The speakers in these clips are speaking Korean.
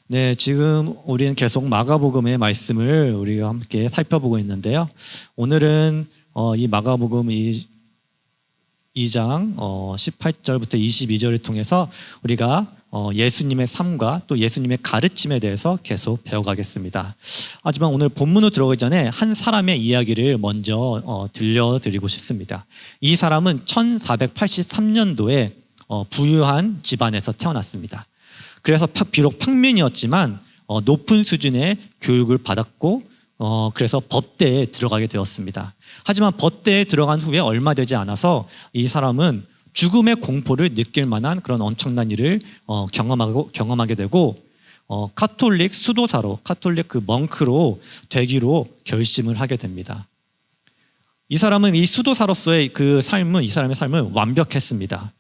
네, 지금 우리는 계속 마가복음의 말씀을 우리가 함께 살펴보고 있는데요. 오늘은 이 마가복음 2장 18절부터 22절을 통해서 우리가 예수님의 삶과 또 예수님의 가르침에 대해서 계속 배워가겠습니다. 하지만 오늘 본문으로 들어가기 전에 한 사람의 이야기를 먼저 들려드리고 싶습니다. 이 사람은 1483년도에 부유한 집안에서 태어났습니다. 그래서 비록 평민이었지만 높은 수준의 교육을 받았고 그래서 법대에 들어가게 되었습니다. 하지만 법대에 들어간 후에 얼마 되지 않아서 이 사람은 죽음의 공포를 느낄 만한 그런 엄청난 일을 경험하게 되고 카톨릭 수도사로, 카톨릭 그 멍크로 되기로 결심을 하게 됩니다. 이 사람은 이 수도사로서의 이 사람의 삶은 완벽했습니다.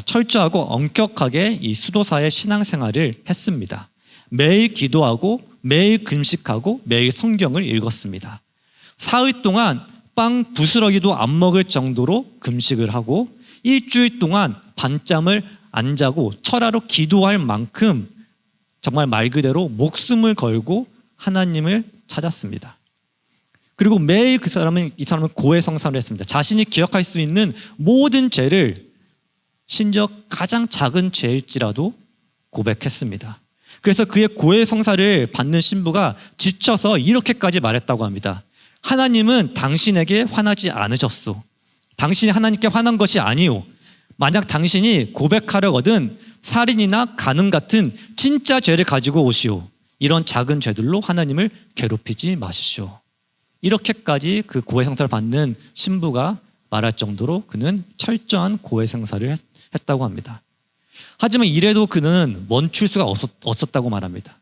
철저하고 엄격하게 이 수도사의 신앙생활을 했습니다. 매일 기도하고 매일 금식하고 매일 성경을 읽었습니다. 사흘 동안 빵 부스러기도 안 먹을 정도로 금식을 하고 일주일 동안 밤잠을 안 자고 철야로 기도할 만큼 정말 말 그대로 목숨을 걸고 하나님을 찾았습니다. 그리고 매일 이 사람은 고해성사를 했습니다. 자신이 기억할 수 있는 모든 죄를 심지어 가장 작은 죄일지라도 고백했습니다. 그래서 그의 고해성사를 받는 신부가 지쳐서 이렇게까지 말했다고 합니다. 하나님은 당신에게 화나지 않으셨소. 당신이 하나님께 화난 것이 아니오. 만약 당신이 고백하려거든 살인이나 간음 같은 진짜 죄를 가지고 오시오. 이런 작은 죄들로 하나님을 괴롭히지 마시오. 이렇게까지 그 고해성사를 받는 신부가 말할 정도로 그는 철저한 고해성사를 했다고 합니다. 하지만 이래도 그는 멈출 수가 없었다고 말합니다.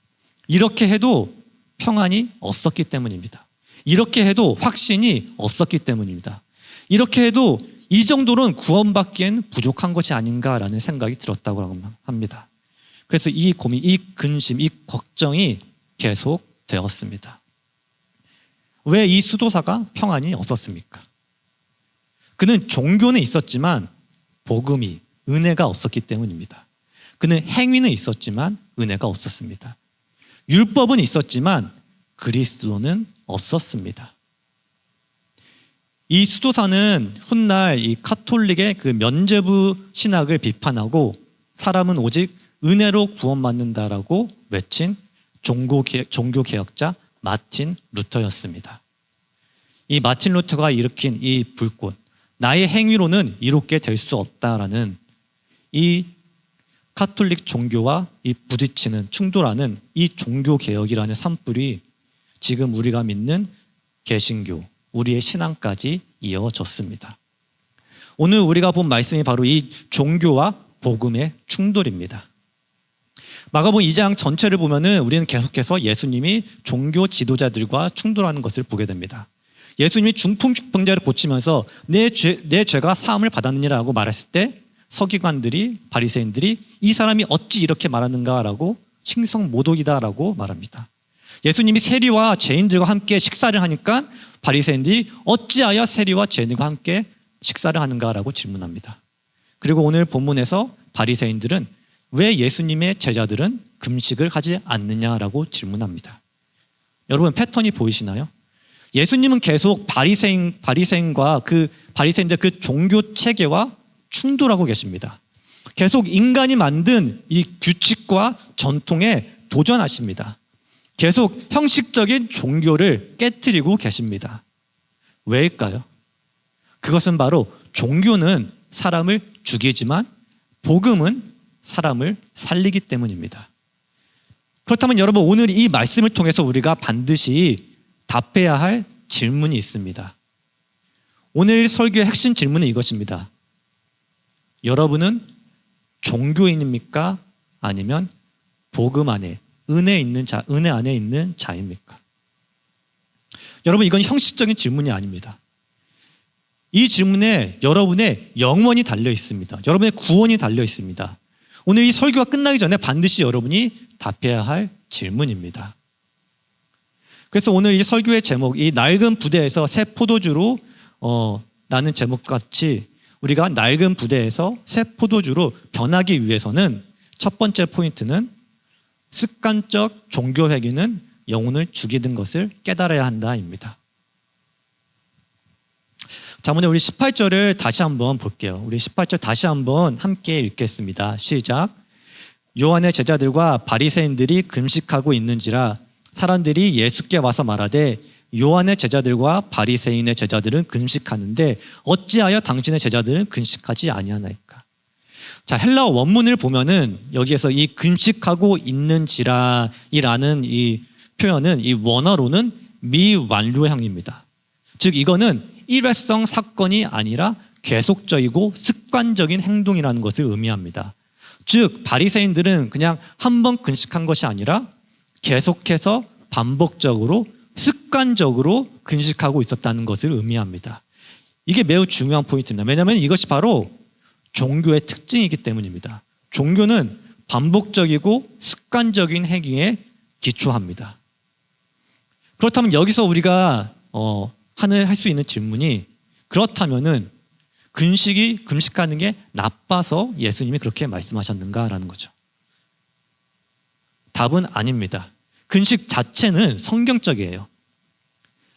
이렇게 해도 평안이 없었기 때문입니다. 이렇게 해도 확신이 없었기 때문입니다. 이렇게 해도 이 정도는 구원받기엔 부족한 것이 아닌가라는 생각이 들었다고 합니다. 그래서 이 고민, 이 근심, 이 걱정이 계속 되었습니다. 왜 이 수도사가 평안이 없었습니까? 그는 종교는 있었지만 복음이, 은혜가 없었기 때문입니다. 그는 행위는 있었지만 은혜가 없었습니다. 율법은 있었지만 그리스도는 없었습니다. 이 수도사는 훗날 이 카톨릭의 그 면죄부 신학을 비판하고 사람은 오직 은혜로 구원받는다라고 외친 종교개혁자 마틴 루터였습니다. 이 마틴 루터가 일으킨 이 불꽃, 나의 행위로는 이롭게 될 수 없다라는 이 카톨릭 종교와 이 부딪히는 충돌하는 이 종교개혁이라는 산불이 지금 우리가 믿는 개신교, 우리의 신앙까지 이어졌습니다. 오늘 우리가 본 말씀이 바로 이 종교와 복음의 충돌입니다. 마가복음 2장 전체를 보면은 우리는 계속해서 예수님이 종교 지도자들과 충돌하는 것을 보게 됩니다. 예수님이 중풍병자를 고치면서 내 죄가 사함을 받았느니라고 말했을 때 서기관들이, 바리새인들이 이 사람이 어찌 이렇게 말하는가라고 칭송모독이다라고 말합니다. 예수님이 세리와 죄인들과 함께 식사를 하니까 바리새인들이 어찌하여 세리와 죄인들과 함께 식사를 하는가라고 질문합니다. 그리고 오늘 본문에서 바리새인들은 왜 예수님의 제자들은 금식을 하지 않느냐라고 질문합니다. 여러분 패턴이 보이시나요? 예수님은 계속 바리새인과 바리새인들 그 종교 체계와 충돌하고 계십니다. 계속 인간이 만든 이 규칙과 전통에 도전하십니다. 계속 형식적인 종교를 깨트리고 계십니다. 왜일까요? 그것은 바로 종교는 사람을 죽이지만 복음은 사람을 살리기 때문입니다. 그렇다면 여러분 오늘 이 말씀을 통해서 우리가 반드시 답해야 할 질문이 있습니다. 오늘 설교의 핵심 질문은 이것입니다. 여러분은 종교인입니까? 아니면 복음 안에 은혜 안에 있는 자입니까? 여러분 이건 형식적인 질문이 아닙니다. 이 질문에 여러분의 영원이 달려 있습니다. 여러분의 구원이 달려 있습니다. 오늘 이 설교가 끝나기 전에 반드시 여러분이 답해야 할 질문입니다. 그래서 오늘 이 설교의 제목, 이 낡은 부대에서 새 포도주로 라는 제목같이 우리가 낡은 부대에서 새 포도주로 변하기 위해서는 첫 번째 포인트는 습관적 종교 회귀는 영혼을 죽이는 것을 깨달아야 한다입니다. 자, 먼저 우리 18절을 다시 한번 볼게요. 우리 18절 다시 한번 함께 읽겠습니다. 시작. 요한의 제자들과 바리새인들이 금식하고 있는지라 사람들이 예수께 와서 말하되 요한의 제자들과 바리새인의 제자들은 금식하는데 어찌하여 당신의 제자들은 금식하지 아니하나이까. 자, 헬라어 원문을 보면은 여기에서 이 금식하고 있는지라이라는 이 표현은 이 원어로는 미완료형입니다. 즉 이거는 일회성 사건이 아니라 계속적이고 습관적인 행동이라는 것을 의미합니다. 즉 바리새인들은 그냥 한 번 금식한 것이 아니라 계속해서 반복적으로 습관적으로 금식하고 있었다는 것을 의미합니다. 이게 매우 중요한 포인트입니다. 왜냐하면 이것이 바로 종교의 특징이기 때문입니다. 종교는 반복적이고 습관적인 행위에 기초합니다. 그렇다면 여기서 우리가 할 수 있는 질문이, 그렇다면은 금식하는 게 나빠서 예수님이 그렇게 말씀하셨는가라는 거죠. 답은 아닙니다. 금식 자체는 성경적이에요.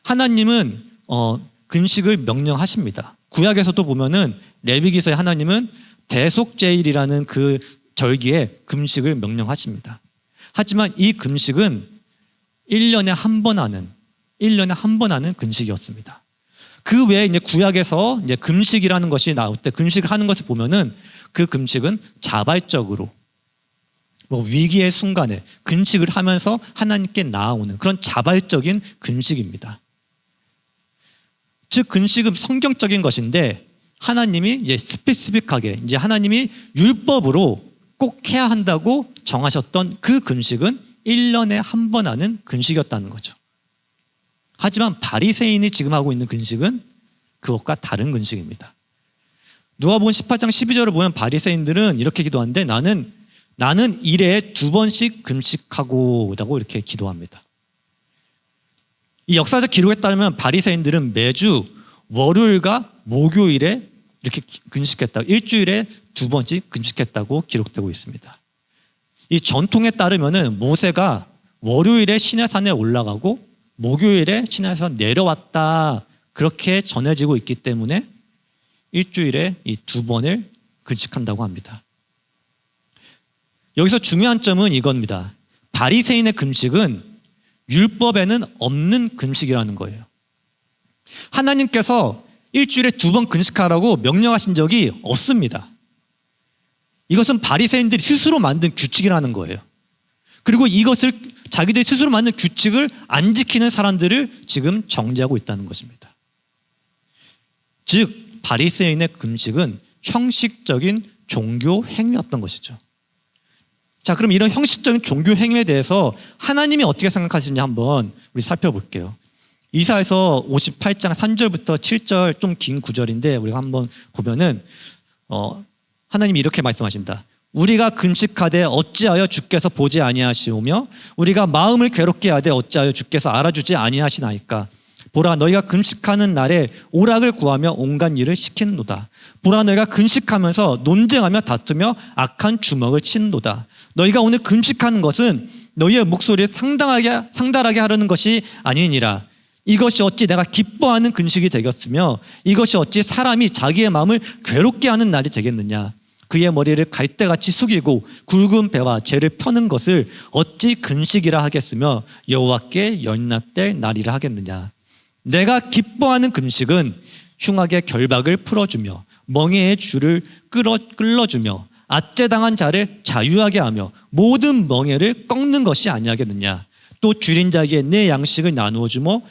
하나님은 금식을 명령하십니다. 구약에서도 보면은 레위기서에 하나님은 대속제일이라는 그 절기에 금식을 명령하십니다. 하지만 이 금식은 1년에 한 번 하는 금식이었습니다. 그 외에 이제 구약에서 이제 금식이라는 것이 나올 때 금식을 하는 것을 보면은 그 금식은 자발적으로 위기의 순간에 금식을 하면서 하나님께 나아오는 그런 자발적인 금식입니다. 즉 금식은 성경적인 것인데 하나님이 이제 스페시픽하게 이제 하나님이 율법으로 꼭 해야 한다고 정하셨던 그 금식은 1년에 한 번 하는 금식이었다는 거죠. 하지만 바리새인이 지금 하고 있는 금식은 그것과 다른 금식입니다. 누가복음 18장 12절을 보면 바리새인들은 이렇게 기도하는데 나는 일에 2번씩 금식하고 라고 이렇게 기도합니다. 이 역사적 기록에 따르면 바리새인들은 매주 월요일과 목요일에 이렇게 금식했다고, 일주일에 2번씩 금식했다고 기록되고 있습니다. 이 전통에 따르면은 모세가 월요일에 시내산에 올라가고 목요일에 시내에서 내려왔다, 그렇게 전해지고 있기 때문에 일주일에 이 2번을 금식한다고 합니다. 여기서 중요한 점은 이겁니다. 바리새인의 금식은 율법에는 없는 금식이라는 거예요. 하나님께서 일주일에 2번 금식하라고 명령하신 적이 없습니다. 이것은 바리새인들이 스스로 만든 규칙이라는 거예요. 그리고 이것을 자기들이 스스로 만든 규칙을 안 지키는 사람들을 지금 정죄하고 있다는 것입니다. 즉 바리새인의 금식은 형식적인 종교 행위였던 것이죠. 자, 그럼 이런 형식적인 종교 행위에 대해서 하나님이 어떻게 생각하시는지 한번 우리 살펴볼게요. 이사야서 58장 3절부터 7절 좀 긴 구절인데 우리가 한번 보면은 하나님이 이렇게 말씀하십니다. 우리가 금식하되 어찌하여 주께서 보지 아니하시오며 우리가 마음을 괴롭게 하되 어찌하여 주께서 알아주지 아니하시나이까. 보라, 너희가 금식하는 날에 오락을 구하며 온갖 일을 시키는도다. 보라, 너희가 금식하면서 논쟁하며 다투며 악한 주먹을 치는도다. 너희가 오늘 금식하는 것은 너희의 목소리를 상달하게 하려는 것이 아니니라. 이것이 어찌 내가 기뻐하는 금식이 되겠으며 이것이 어찌 사람이 자기의 마음을 괴롭게 하는 날이 되겠느냐. 그의 머리를 갈대같이 숙이고 굵은 배와 재를 펴는 것을 어찌 금식이라 하겠으며 여호와께 연락될 날이라 하겠느냐. 내가 기뻐하는 금식은 흉악의 결박을 풀어주며 멍에의 줄을 끌어주며 압제당한 자를 자유하게 하며 모든 멍에를 꺾는 것이 아니하겠느냐. 또 줄인 자에게 내 양식을 나누어 주며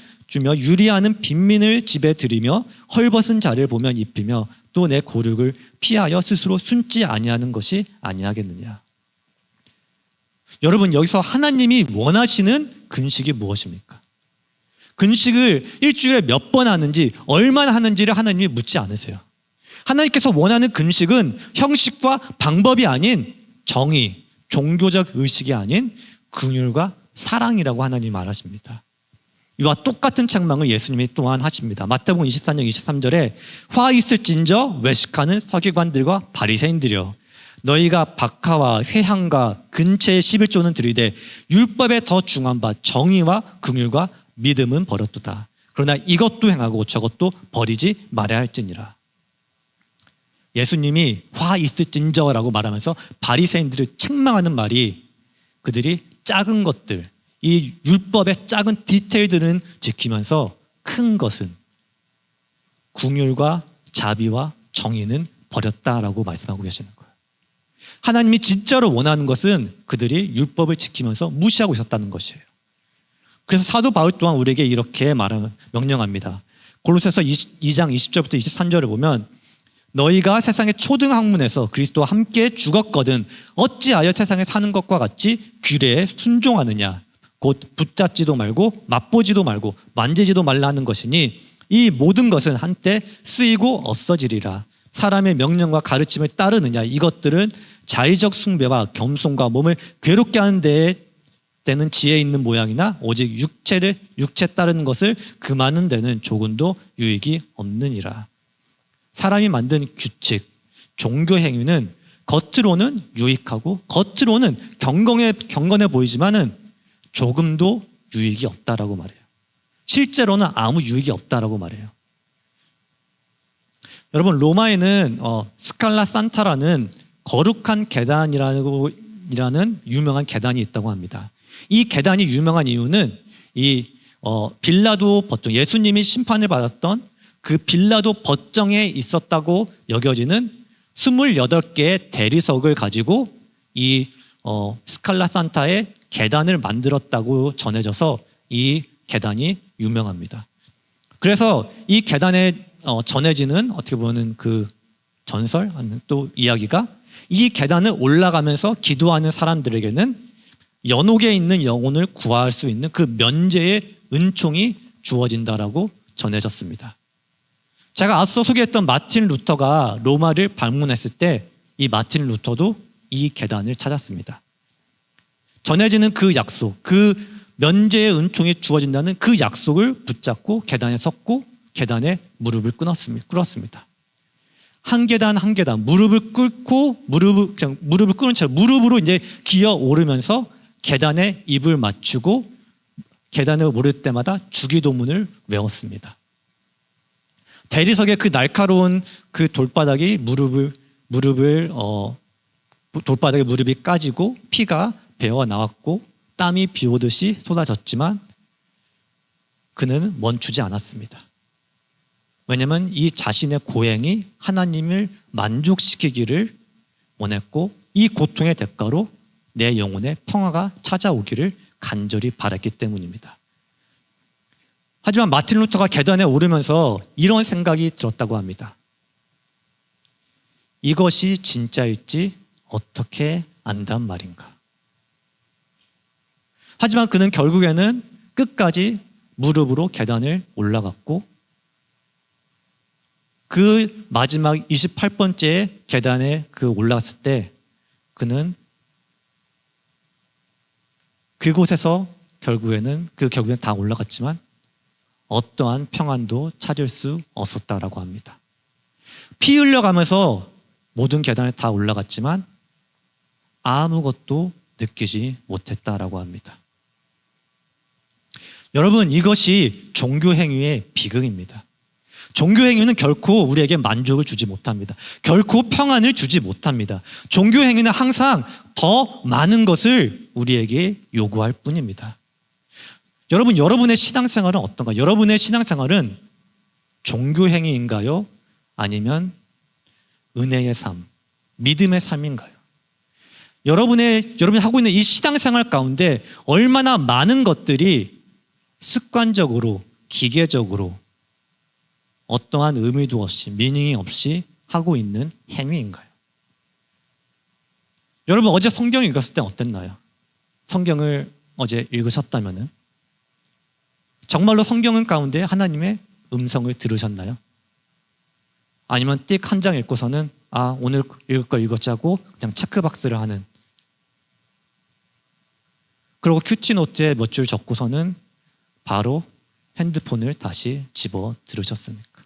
유리하는 빈민을 집에 들이며 헐벗은 자를 보면 입히며 또 내 고륙을 피하여 스스로 숨지 아니하는 것이 아니하겠느냐. 여러분, 여기서 하나님이 원하시는 금식이 무엇입니까? 금식을 일주일에 몇 번 하는지 얼마나 하는지를 하나님이 묻지 않으세요. 하나님께서 원하는 금식은 형식과 방법이 아닌 정의, 종교적 의식이 아닌 긍휼과 사랑이라고 하나님이 말하십니다. 이와 똑같은 책망을 예수님이 또한 하십니다. 마태복음 24장 23절에 화 있을진저 외식하는 서기관들과 바리새인들이여, 너희가 박하와 회향과 근체의 11조는 들이되 율법에 더 중한 바 정의와 긍휼과 믿음은 버렸도다. 그러나 이것도 행하고 저것도 버리지 말아야 할지니라. 예수님이 화 있을진저라고 말하면서 바리새인들을 책망하는 말이 그들이 작은 것들, 이 율법의 작은 디테일들은 지키면서 큰 것은 긍휼과 자비와 정의는 버렸다라고 말씀하고 계시는 거예요. 하나님이 진짜로 원하는 것은 그들이 율법을 지키면서 무시하고 있었다는 것이에요. 그래서 사도 바울 또한 우리에게 이렇게 명령합니다. 골로새서 2장 20절부터 23절을 보면 너희가 세상의 초등학문에서 그리스도와 함께 죽었거든 어찌하여 세상에 사는 것과 같이 규례에 순종하느냐. 곧 붙잡지도 말고 맛보지도 말고 만지지도 말라 하는 것이니 이 모든 것은 한때 쓰이고 없어지리라. 사람의 명령과 가르침을 따르느냐. 이것들은 자의적 숭배와 겸손과 몸을 괴롭게 하는 데에 때는 지혜 있는 모양이나 오직 육체 따르는 것을 금하는 데는 조금도 유익이 없느니라. 사람이 만든 규칙, 종교 행위는 겉으로는 유익하고 겉으로는 경건해 보이지만은 조금도 유익이 없다라고 말해요. 실제로는 아무 유익이 없다라고 말해요. 여러분 로마에는 스칼라 산타라는 거룩한 계단이라는 유명한 계단이 있다고 합니다. 이 계단이 유명한 이유는 이 빌라도 법정, 예수님이 심판을 받았던 그 빌라도 법정에 있었다고 여겨지는 28개의 대리석을 가지고 이 스칼라 산타의 계단을 만들었다고 전해져서 이 계단이 유명합니다. 그래서 이 계단에 전해지는 어떻게 보면 그 전설, 또 이야기가 이 계단을 올라가면서 기도하는 사람들에게는 연옥에 있는 영혼을 구할 수 있는 그 면제의 은총이 주어진다라고 전해졌습니다. 제가 앞서 소개했던 마틴 루터가 로마를 방문했을 때 이 마틴 루터도 이 계단을 찾았습니다. 전해지는 그 약속, 그 면제의 은총이 주어진다는 그 약속을 붙잡고 계단에 섰고 계단에 무릎을 꿇었습니다. 한 계단 한 계단 무릎을 꿇고 무릎을 꿇은 채로 무릎으로 이제 기어 오르면서 계단에 입을 맞추고 계단에 오를 때마다 주기도문을 외웠습니다. 대리석의 그 날카로운 그 돌바닥에 돌바닥에 무릎이 까지고 피가 배어 나왔고 땀이 비 오듯이 쏟아졌지만 그는 멈추지 않았습니다. 왜냐하면 이 자신의 고행이 하나님을 만족시키기를 원했고 이 고통의 대가로 내 영혼에 평화가 찾아오기를 간절히 바랐기 때문입니다. 하지만 마틴 루터가 계단에 오르면서 이런 생각이 들었다고 합니다. 이것이 진짜일지 어떻게 안단 말인가. 하지만 그는 결국에는 끝까지 무릎으로 계단을 올라갔고 그 마지막 28번째 계단에 올라갔을 때 그는 그곳에서 결국에는 다 올라갔지만 어떠한 평안도 찾을 수 없었다라고 합니다. 피 흘려가면서 모든 계단에 다 올라갔지만 아무것도 느끼지 못했다라고 합니다. 여러분 이것이 종교 행위의 비극입니다. 종교 행위는 결코 우리에게 만족을 주지 못합니다. 결코 평안을 주지 못합니다. 종교 행위는 항상 더 많은 것을 우리에게 요구할 뿐입니다. 여러분, 여러분의 신앙생활은 어떤가? 여러분의 신앙생활은 종교 행위인가요? 아니면 은혜의 삶, 믿음의 삶인가요? 여러분이 하고 있는 이 신앙생활 가운데 얼마나 많은 것들이 습관적으로, 기계적으로 어떠한 의미도 없이, 미닝이 없이 하고 있는 행위인가요? 여러분 어제 성경 읽었을 때 어땠나요? 성경을 어제 읽으셨다면은 정말로 성경은 가운데 하나님의 음성을 들으셨나요? 아니면 띡 한 장 읽고서는 오늘 읽을 걸 읽었자고 그냥 체크박스를 하는, 그리고 큐티노트에 몇 줄 적고서는 바로 핸드폰을 다시 집어 들으셨습니까?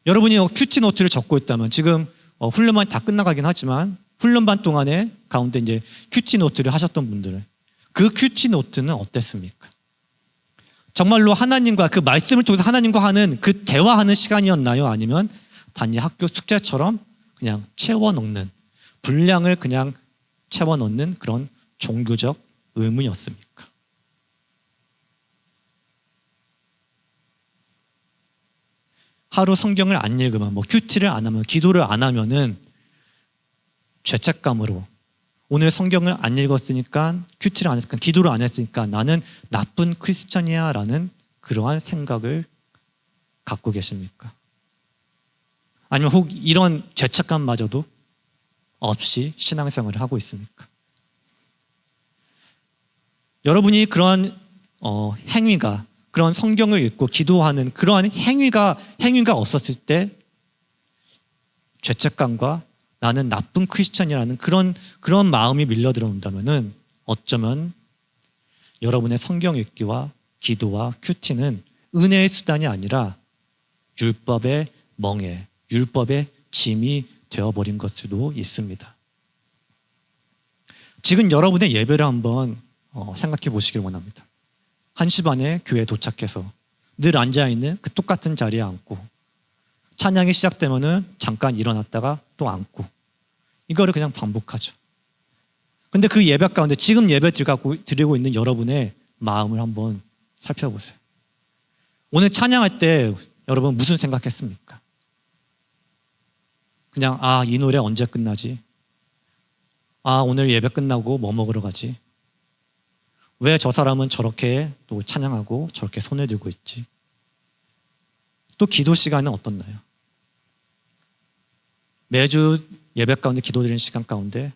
여러분이 큐티노트를 적고 있다면 지금 훈련반이 다 끝나가긴 하지만 훈련반 동안에 가운데 이제 큐티 노트를 하셨던 분들, 그 큐티 노트는 어땠습니까? 정말로 하나님과 그 말씀을 통해서 하나님과 하는 그 대화하는 시간이었나요? 아니면 단지 학교 숙제처럼 그냥 채워 넣는, 분량을 그냥 채워 넣는 그런 종교적 의무였습니까? 하루 성경을 안 읽으면, 큐티를 안 하면, 기도를 안 하면은 죄책감으로 오늘 성경을 안 읽었으니까, 큐티를 안 했으니까, 기도를 안 했으니까 나는 나쁜 크리스천이야 라는 그러한 생각을 갖고 계십니까? 아니면 혹 이런 죄책감마저도 없이 신앙생활을 하고 있습니까? 여러분이 그러한 행위가, 그런 성경을 읽고 기도하는 그러한 행위가 없었을 때 죄책감과 나는 나쁜 크리스천이라는 그런 마음이 밀려 들어온다면은 어쩌면 여러분의 성경 읽기와 기도와 큐티는 은혜의 수단이 아니라 율법의 멍에, 율법의 짐이 되어버린 것 수도 있습니다. 지금 여러분의 예배를 한번 생각해 보시길 원합니다. 1시 반에 교회에 도착해서 늘 앉아있는 그 똑같은 자리에 앉고, 찬양이 시작되면은 잠깐 일어났다가 또 앉고, 이거를 그냥 반복하죠. 근데 그 예배 가운데 지금 예배 드리고 있는 여러분의 마음을 한번 살펴보세요. 오늘 찬양할 때 여러분 무슨 생각했습니까? 그냥 이 노래 언제 끝나지? 오늘 예배 끝나고 뭐 먹으러 가지? 왜 저 사람은 저렇게 또 찬양하고 저렇게 손을 들고 있지? 또 기도 시간은 어떻나요? 매주 예배 가운데 기도드리는 시간 가운데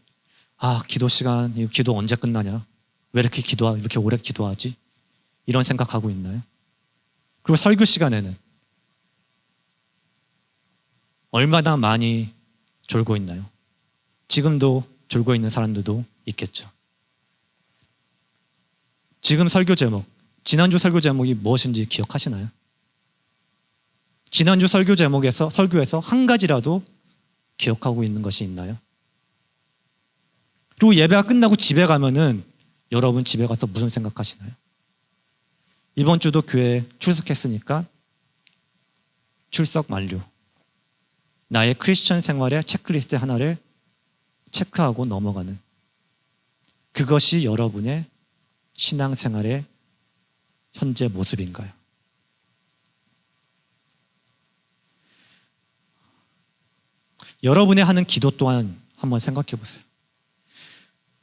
기도 시간, 이 기도 언제 끝나냐? 왜 이렇게 오래 기도하지? 이런 생각하고 있나요? 그리고 설교 시간에는 얼마나 많이 졸고 있나요? 지금도 졸고 있는 사람들도 있겠죠. 지금 설교 제목, 지난주 설교 제목이 무엇인지 기억하시나요? 지난주 설교에서 한 가지라도 기억하고 있는 것이 있나요? 그리고 예배가 끝나고 집에 가면은 여러분 집에 가서 무슨 생각하시나요? 이번 주도 교회에 출석했으니까 출석 완료. 나의 크리스천 생활의 체크리스트 하나를 체크하고 넘어가는, 그것이 여러분의 신앙생활의 현재 모습인가요? 여러분의 하는 기도 또한 한번 생각해 보세요.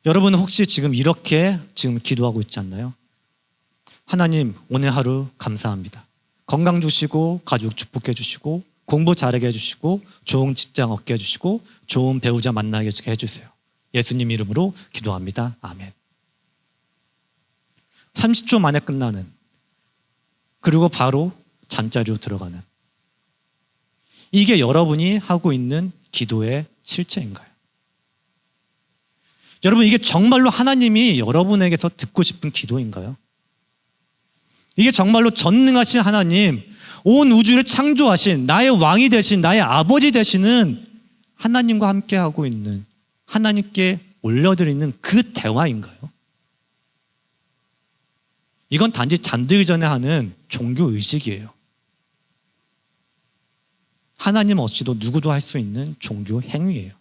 여러분은 혹시 지금 이렇게 기도하고 있지 않나요? 하나님, 오늘 하루 감사합니다. 건강 주시고, 가족 축복해 주시고, 공부 잘하게 해주시고, 좋은 직장 얻게 해주시고, 좋은 배우자 만나게 해주세요. 예수님 이름으로 기도합니다. 아멘. 30초 만에 끝나는, 그리고 바로 잠자리로 들어가는, 이게 여러분이 하고 있는 기도의 실체인가요? 여러분, 이게 정말로 하나님이 여러분에게서 듣고 싶은 기도인가요? 이게 정말로 전능하신 하나님, 온 우주를 창조하신 나의 왕이 되신, 나의 아버지 되시는 하나님과 함께하고 있는, 하나님께 올려드리는 그 대화인가요? 이건 단지 잠들기 전에 하는 종교의식이에요. 하나님 없이도 누구도 할 수 있는 종교 행위예요.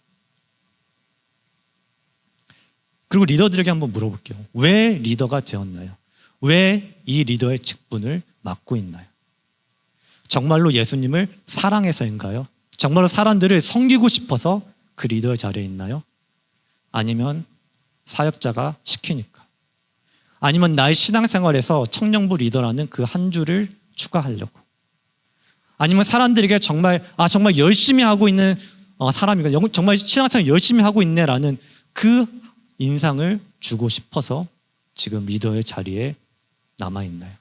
그리고 리더들에게 한번 물어볼게요. 왜 리더가 되었나요? 왜 이 리더의 직분을 맡고 있나요? 정말로 예수님을 사랑해서인가요? 정말로 사람들을 섬기고 싶어서 그 리더의 자리에 있나요? 아니면 사역자가 시키니까? 아니면 나의 신앙생활에서 청년부 리더라는 그 한 줄을 추가하려고? 아니면 사람들에게 정말 열심히 하고 있는 사람이가, 정말 신앙생활 열심히 하고 있네라는 그 인상을 주고 싶어서 지금 리더의 자리에 남아있나요?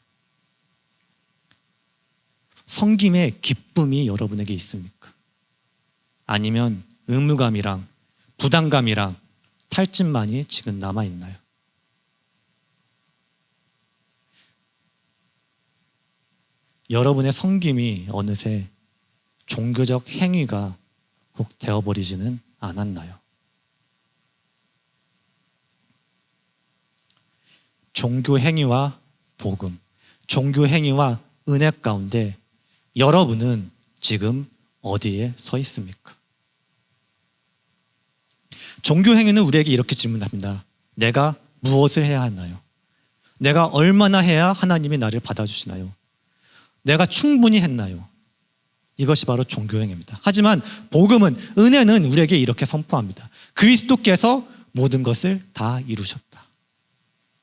섬김의 기쁨이 여러분에게 있습니까? 아니면 의무감이랑 부담감이랑 탈진만이 지금 남아있나요? 여러분의 섬김이 어느새 종교적 행위가 혹 되어버리지는 않았나요? 종교 행위와 복음, 종교 행위와 은혜 가운데 여러분은 지금 어디에 서 있습니까? 종교 행위는 우리에게 이렇게 질문합니다. 내가 무엇을 해야 하나요? 내가 얼마나 해야 하나님이 나를 받아주시나요? 내가 충분히 했나요? 이것이 바로 종교 행위입니다. 하지만 복음은, 은혜는 우리에게 이렇게 선포합니다. 그리스도께서 모든 것을 다 이루셨다.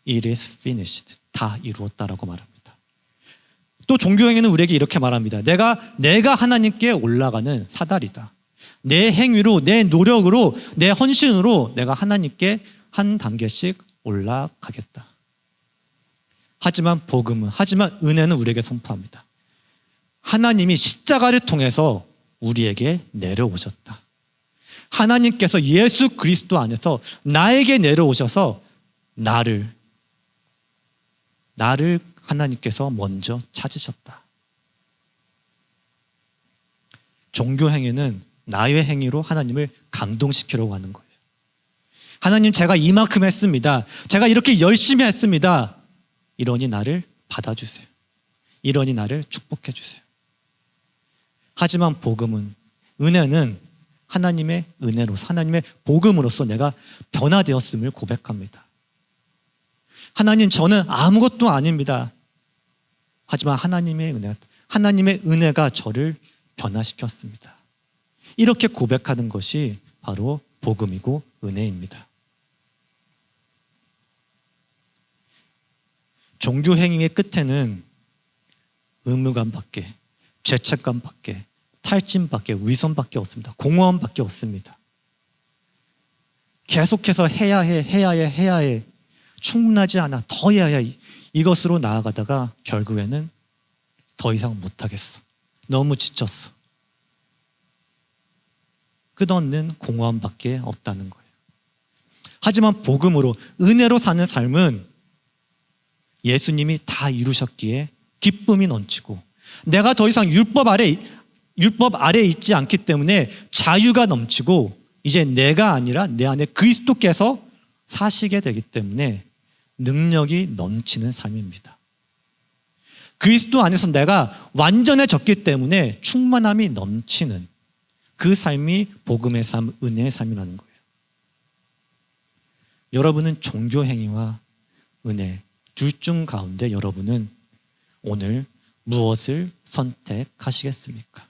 It is finished. 다 이루었다라고 말합니다. 또 종교 행위는 우리에게 이렇게 말합니다. 내가 하나님께 올라가는 사다리다. 내 행위로, 내 노력으로, 내 헌신으로 내가 하나님께 한 단계씩 올라가겠다. 하지만 복음은, 하지만 은혜는 우리에게 선포합니다. 하나님이 십자가를 통해서 우리에게 내려오셨다. 하나님께서 예수 그리스도 안에서 나에게 내려오셔서 나를 하나님께서 먼저 찾으셨다. 종교 행위는 나의 행위로 하나님을 감동시키려고 하는 거예요. 하나님, 제가 이만큼 했습니다. 제가 이렇게 열심히 했습니다. 이러니 나를 받아주세요. 이러니 나를 축복해 주세요. 하지만 복음은, 은혜는 하나님의 은혜로서, 하나님의 복음으로서 내가 변화되었음을 고백합니다. 하나님, 저는 아무것도 아닙니다. 하지만 하나님의 은혜가 저를 변화시켰습니다. 이렇게 고백하는 것이 바로 복음이고 은혜입니다. 종교 행위의 끝에는 의무감밖에, 죄책감밖에, 탈진밖에, 위선밖에 없습니다. 공허함밖에 없습니다. 계속해서 해야 해. 충분하지 않아. 더 해야 해. 이것으로 나아가다가 결국에는 더 이상 못하겠어. 너무 지쳤어. 끝없는 공허함밖에 없다는 거예요. 하지만 복음으로, 은혜로 사는 삶은 예수님이 다 이루셨기에 기쁨이 넘치고, 내가 더 이상 율법 아래 있지 않기 때문에 자유가 넘치고, 이제 내가 아니라 내 안에 그리스도께서 사시게 되기 때문에 능력이 넘치는 삶입니다. 그리스도 안에서 내가 완전해졌기 때문에 충만함이 넘치는 그 삶이 복음의 삶, 은혜의 삶이라는 거예요. 여러분은 종교 행위와 은혜 둘 중 가운데 여러분은 오늘 무엇을 선택하시겠습니까?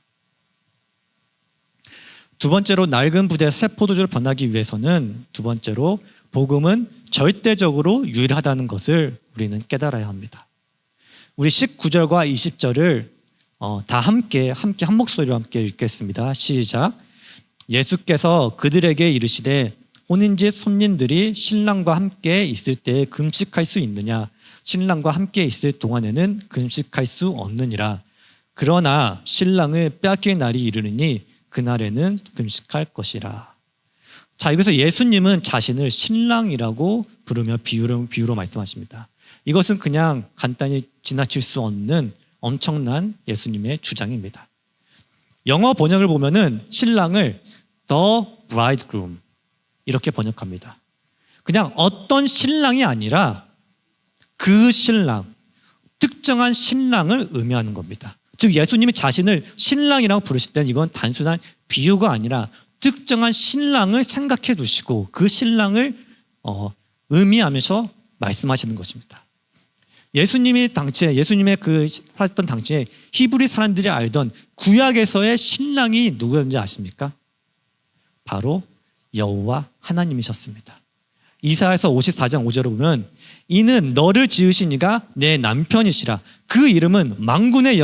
두 번째로, 낡은 부대 새 포도주를 변하기 위해서는 두 번째로 복음은 절대적으로 유일하다는 것을 우리는 깨달아야 합니다. 우리 19절과 20절을 다 함께 한 목소리로 함께 읽겠습니다. 시작. 예수께서 그들에게 이르시되 혼인집 손님들이 신랑과 함께 있을 때에 금식할 수 있느냐? 신랑과 함께 있을 동안에는 금식할 수 없느니라. 그러나 신랑을 빼앗길 날이 이르느니 그날에는 금식할 것이라. 자, 여기서 예수님은 자신을 신랑이라고 부르며 비유로 말씀하십니다. 이것은 그냥 간단히 지나칠 수 없는 엄청난 예수님의 주장입니다. 영어 번역을 보면은 신랑을 the bridegroom 이렇게 번역합니다. 그냥 어떤 신랑이 아니라 그 신랑, 특정한 신랑을 의미하는 겁니다. 즉 예수님이 자신을 신랑이라고 부르실 때는 이건 단순한 비유가 아니라 특정한 신랑을 생각해 두시고 그 신랑을 의미하면서 말씀하시는 것입니다. 예수님의 그 활동 당시에 히브리 사람들이 알던 구약에서의 신랑이 누구였는지 아십니까? 바로 여호와 하나님이셨습니다. 이사야서 54장 5절을 보면 이는 너를 지으신 이가 내 남편이시라. 그 이름은 만군의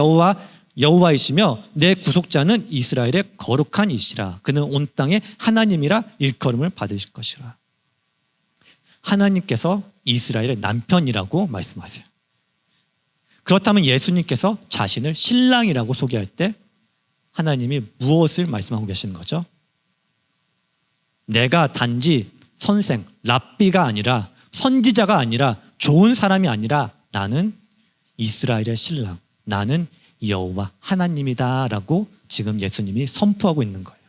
여호와이시며 내 구속자는 이스라엘의 거룩한 이시라. 그는 온 땅의 하나님이라 일컬음을 받으실 것이라. 하나님께서 이스라엘의 남편이라고 말씀하세요. 그렇다면 예수님께서 자신을 신랑이라고 소개할 때 하나님이 무엇을 말씀하고 계시는 거죠? 내가 단지 선생, 랍비가 아니라 선지자가 아니라 좋은 사람이 아니라 나는 이스라엘의 신랑, 나는 여호와 하나님이다 라고 지금 예수님이 선포하고 있는 거예요.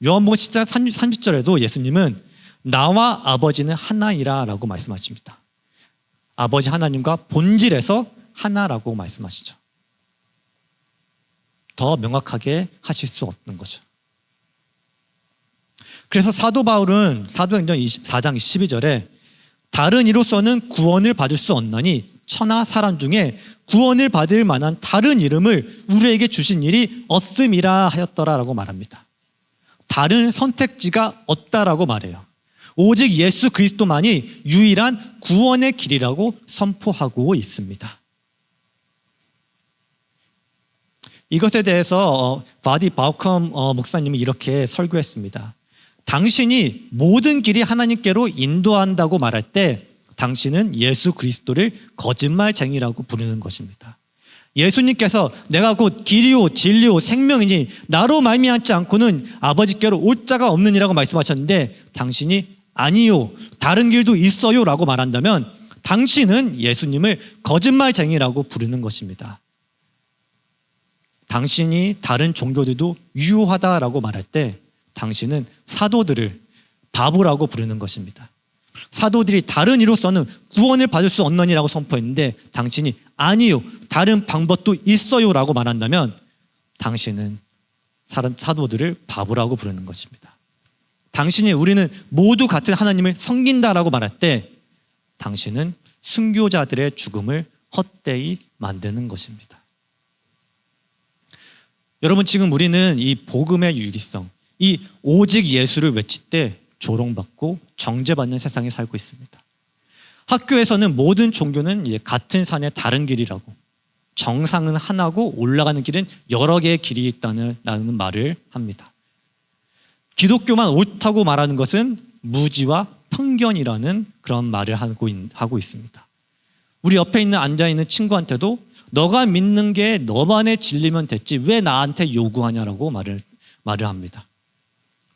요한복음 10장 30절에도 예수님은 나와 아버지는 하나이라 라고 말씀하십니다. 아버지 하나님과 본질에서 하나라고 말씀하시죠. 더 명확하게 하실 수 없는 거죠. 그래서 사도 바울은 사도행전 24장 12절에 다른 이로서는 구원을 받을 수 없나니 천하 사람 중에 구원을 받을 만한 다른 이름을 우리에게 주신 일이 없음이라 하였더라라고 말합니다. 다른 선택지가 없다라고 말해요. 오직 예수 그리스도만이 유일한 구원의 길이라고 선포하고 있습니다. 이것에 대해서 바디 바우컴 목사님이 이렇게 설교했습니다. 당신이 모든 길이 하나님께로 인도한다고 말할 때 당신은 예수 그리스도를 거짓말쟁이라고 부르는 것입니다. 예수님께서 내가 곧 길이요 진리요 생명이니 나로 말미암지 않고는 아버지께로 올 자가 없느니라고 말씀하셨는데 당신이 아니요 다른 길도 있어요 라고 말한다면 당신은 예수님을 거짓말쟁이라고 부르는 것입니다. 당신이 다른 종교들도 유효하다라고 말할 때 당신은 사도들을 바보라고 부르는 것입니다. 사도들이 다른 이로서는 구원을 받을 수 없느니라고 선포했는데 당신이 아니요 다른 방법도 있어요 라고 말한다면 당신은 사도들을 바보라고 부르는 것입니다. 당신이 우리는 모두 같은 하나님을 섬긴다라고 말할 때 당신은 순교자들의 죽음을 헛되이 만드는 것입니다. 여러분 지금 우리는 이 복음의 유일성, 이 오직 예수를 외칠 때 조롱받고 정죄받는 세상에 살고 있습니다. 학교에서는 모든 종교는 이제 같은 산의 다른 길이라고, 정상은 하나고 올라가는 길은 여러 개의 길이 있다는 말을 합니다. 기독교만 옳다고 말하는 것은 무지와 편견이라는 그런 말을 하고 있습니다. 우리 옆에 앉아있는 친구한테도 너가 믿는 게 너만의 진리면 됐지 왜 나한테 요구하냐라고 말을 합니다.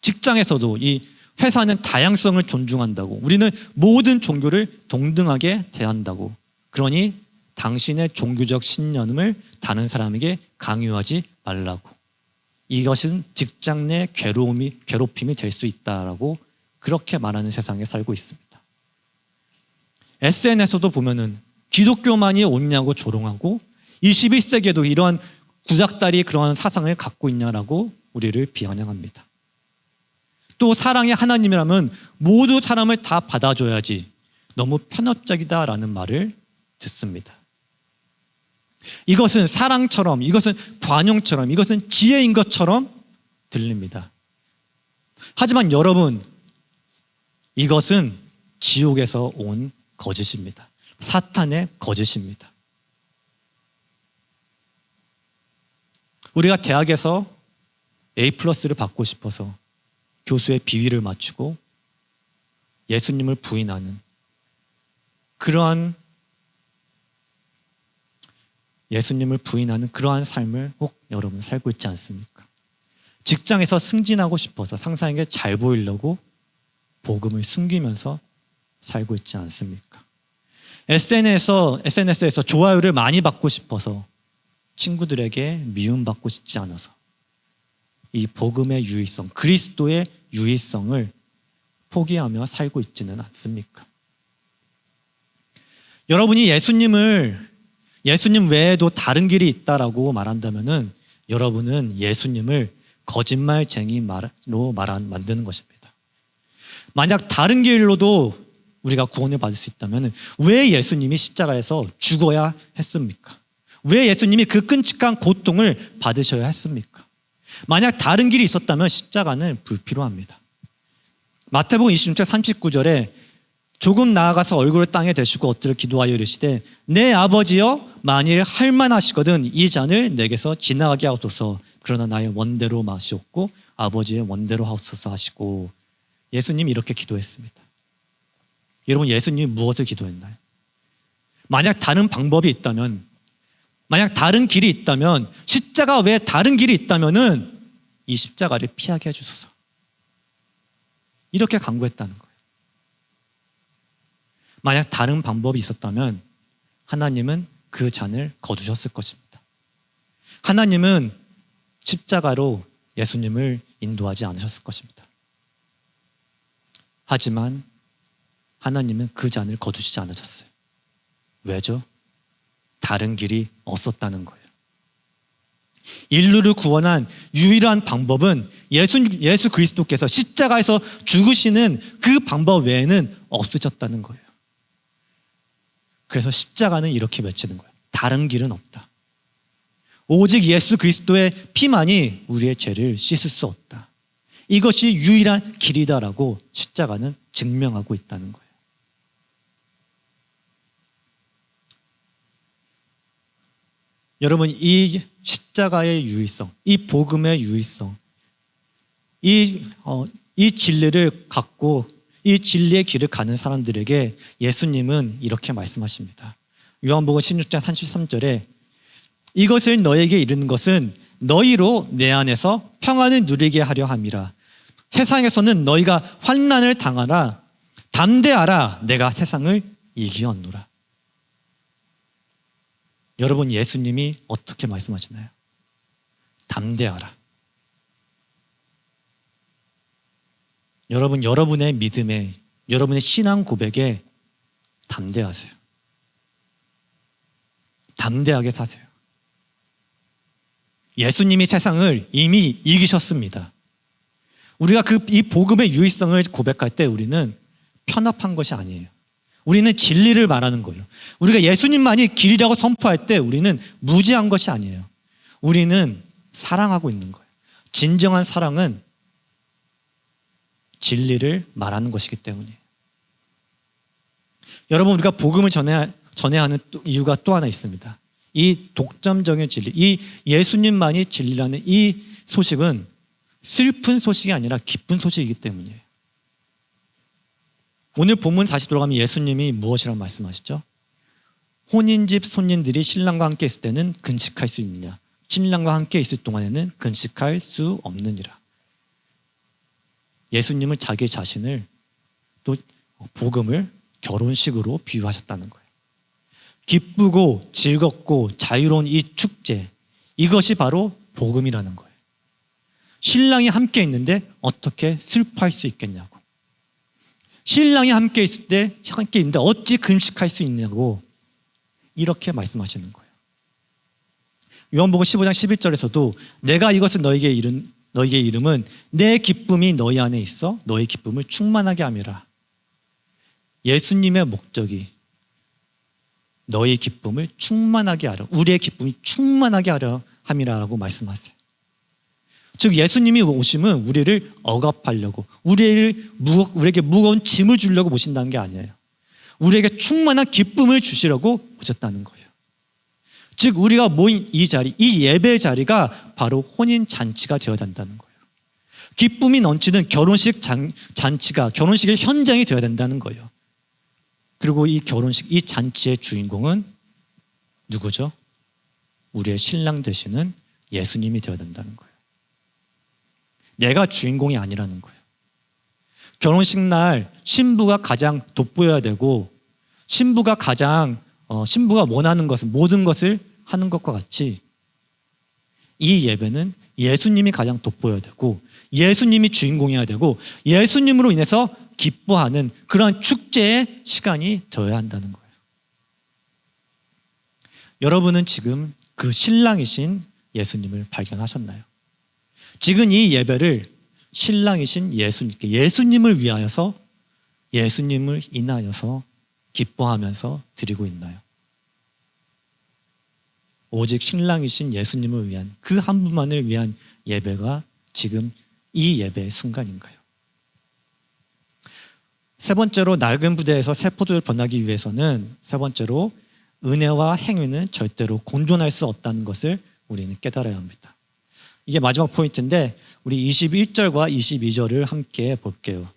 직장에서도 이 회사는 다양성을 존중한다고, 우리는 모든 종교를 동등하게 대한다고, 그러니 당신의 종교적 신념을 다른 사람에게 강요하지 말라고, 이것은 직장 내 괴롭힘이 될 수 있다라고 그렇게 말하는 세상에 살고 있습니다. SNS에서도 보면은 기독교만이 옳냐고 조롱하고 21세기에도 이러한 구작다리 그러한 사상을 갖고 있냐라고 우리를 비아냥합니다. 또 사랑의 하나님이라면 모두 사람을 다 받아줘야지 너무 편협적이다라는 말을 듣습니다. 이것은 사랑처럼, 이것은 관용처럼, 이것은 지혜인 것처럼 들립니다. 하지만 여러분, 이것은 지옥에서 온 거짓입니다. 사탄의 거짓입니다. 우리가 대학에서 A+를 받고 싶어서 교수의 비위를 맞추고 예수님을 부인하는 그러한 삶을 혹 여러분 살고 있지 않습니까? 직장에서 승진하고 싶어서 상사에게 잘 보이려고 복음을 숨기면서 살고 있지 않습니까? SNS에서 좋아요를 많이 받고 싶어서 친구들에게 미움받고 싶지 않아서 이 복음의 유일성, 그리스도의 유일성을 포기하며 살고 있지는 않습니까? 여러분이 예수님 외에도 다른 길이 있다라고 말한다면은 여러분은 예수님을 거짓말쟁이로 만드는 것입니다. 만약 다른 길로도 우리가 구원을 받을 수 있다면 왜 예수님이 십자가에서 죽어야 했습니까? 왜 예수님이 그 끔찍한 고통을 받으셔야 했습니까? 만약 다른 길이 있었다면 십자가는 불필요합니다. 마태복음 26장 39절에 조금 나아가서 얼굴을 땅에 대시고 엎드려 기도하여 이르시되 내 아버지여 만일 할만하시거든 이 잔을 내게서 지나가게 하옵소서. 그러나 나의 원대로 마시옵고 아버지의 원대로 하옵소서 하시고, 예수님이 이렇게 기도했습니다. 여러분, 예수님이 무엇을 기도했나요? 만약 다른 방법이 있다면, 만약 다른 길이 있다면, 십자가 외에 다른 길이 있다면은 이 십자가를 피하게 해주소서, 이렇게 간구했다는 거예요. 만약 다른 방법이 있었다면 하나님은 그 잔을 거두셨을 것입니다. 하나님은 십자가로 예수님을 인도하지 않으셨을 것입니다. 하지만 하나님은 그 잔을 거두시지 않으셨어요. 왜죠? 다른 길이 없었다는 거예요. 인류를 구원한 유일한 방법은 예수 그리스도께서 십자가에서 죽으시는 그 방법 외에는 없으셨다는 거예요. 그래서 십자가는 이렇게 외치는 거예요. 다른 길은 없다. 오직 예수 그리스도의 피만이 우리의 죄를 씻을 수 없다. 이것이 유일한 길이다라고 십자가는 증명하고 있다는 거예요. 여러분, 이 십자가의 유일성, 이 복음의 유일성, 이 진리를 갖고 이 진리의 길을 가는 사람들에게 예수님은 이렇게 말씀하십니다. 요한복음 16장 33절에 이것을 너에게 이르는 것은 너희로 내 안에서 평안을 누리게 하려 함이라. 세상에서는 너희가 환난을 당하라. 담대하라. 내가 세상을 이기었노라. 여러분, 예수님이 어떻게 말씀하시나요? 담대하라. 여러분, 여러분의 믿음에, 여러분의 신앙 고백에 담대하세요. 담대하게 사세요. 예수님이 세상을 이미 이기셨습니다. 우리가 이 복음의 유일성을 고백할 때 우리는 편협한 것이 아니에요. 우리는 진리를 말하는 거예요. 우리가 예수님만이 길이라고 선포할 때 우리는 무지한 것이 아니에요. 우리는 사랑하고 있는 거예요. 진정한 사랑은 진리를 말하는 것이기 때문이에요. 여러분, 우리가 복음을 전해야 하는 이유가 또 하나 있습니다. 이 독점적인 진리, 이 예수님만이 진리라는 이 소식은 슬픈 소식이 아니라 기쁜 소식이기 때문이에요. 오늘 본문 다시 돌아가면 예수님이 무엇이라고 말씀하시죠? 혼인집 손님들이 신랑과 함께 있을 때는 금식할 수 있느냐? 신랑과 함께 있을 동안에는 금식할 수 없느니라. 예수님은 자기 자신을 또 복음을 결혼식으로 비유하셨다는 거예요. 기쁘고 즐겁고 자유로운 이 축제, 이것이 바로 복음이라는 거예요. 신랑이 함께 있는데 어떻게 슬퍼할 수 있겠냐고. 신랑이 함께 있을 때 함께 있는데 어찌 금식할 수 있냐고 이렇게 말씀하시는 거예요. 요한복음 15장 11절에서도 내가 이것을 너에게 이름은 내 기쁨이 너희 안에 있어 너희 기쁨을 충만하게 함이라. 예수님의 목적이 너희 기쁨을 충만하게 하려, 우리의 기쁨이 충만하게 하려 함이라고 말씀하세요. 즉 예수님이 오심은 우리를 억압하려고, 우리에게 무거운 짐을 주려고 오신다는 게 아니에요. 우리에게 충만한 기쁨을 주시려고 오셨다는 거예요. 즉 우리가 모인 이 자리, 이 예배 자리가 바로 혼인 잔치가 되어야 된다는 거예요. 기쁨이 넘치는 결혼식 잔치가, 결혼식의 현장이 되어야 된다는 거예요. 그리고 이 결혼식, 이 잔치의 주인공은 누구죠? 우리의 신랑 되시는 예수님이 되어야 된다는 거예요. 내가 주인공이 아니라는 거예요. 결혼식 날 신부가 가장 돋보여야 되고, 신부가 원하는 것은 모든 것을 하는 것과 같이 이 예배는 예수님이 가장 돋보여야 되고, 예수님이 주인공이어야 되고, 예수님으로 인해서 기뻐하는 그러한 축제의 시간이 되어야 한다는 거예요. 여러분은 지금 그 신랑이신 예수님을 발견하셨나요? 지금 이 예배를 신랑이신 예수님을 위하여서, 예수님을 인하여서 기뻐하면서 드리고 있나요? 오직 신랑이신 예수님을 위한, 그 한 분만을 위한 예배가 지금 이 예배의 순간인가요? 세 번째로, 낡은 부대에서 새 포도를 번하기 위해서는 세 번째로 은혜와 행위는 절대로 공존할 수 없다는 것을 우리는 깨달아야 합니다. 이게 마지막 포인트인데 우리 21절과 22절을 함께 볼게요.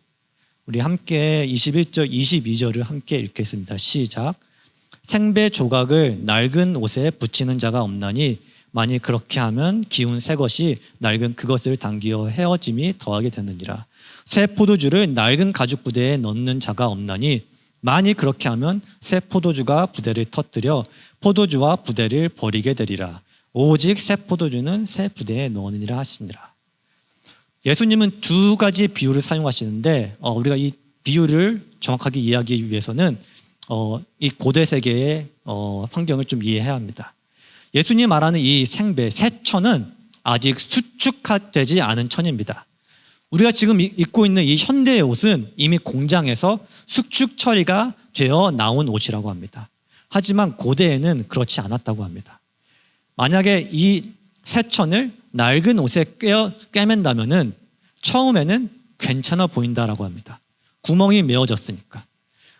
우리 함께 21절, 22절을 함께 읽겠습니다. 시작. 생배 조각을 낡은 옷에 붙이는 자가 없나니 만일 그렇게 하면 기운 새 것이 낡은 그것을 당기어 헤어짐이 더하게 되느니라. 새 포도주를 낡은 가죽 부대에 넣는 자가 없나니 만일 그렇게 하면 새 포도주가 부대를 터뜨려 포도주와 부대를 버리게 되리라. 오직 새 포도주는 새 부대에 넣으니라 하시니라. 예수님은 두 가지 비유를 사용하시는데 우리가 이 비유를 정확하게 이해하기 위해서는 이 고대 세계의 환경을 좀 이해해야 합니다. 예수님 말하는 이 생배, 새천은 아직 수축되지 않은 천입니다. 우리가 지금 입고 있는 이 현대의 옷은 이미 공장에서 수축 처리가 되어 나온 옷이라고 합니다. 하지만 고대에는 그렇지 않았다고 합니다. 만약에 이 새천을 낡은 옷에 꿰맨다면은 처음에는 괜찮아 보인다라고 합니다. 구멍이 메어졌으니까.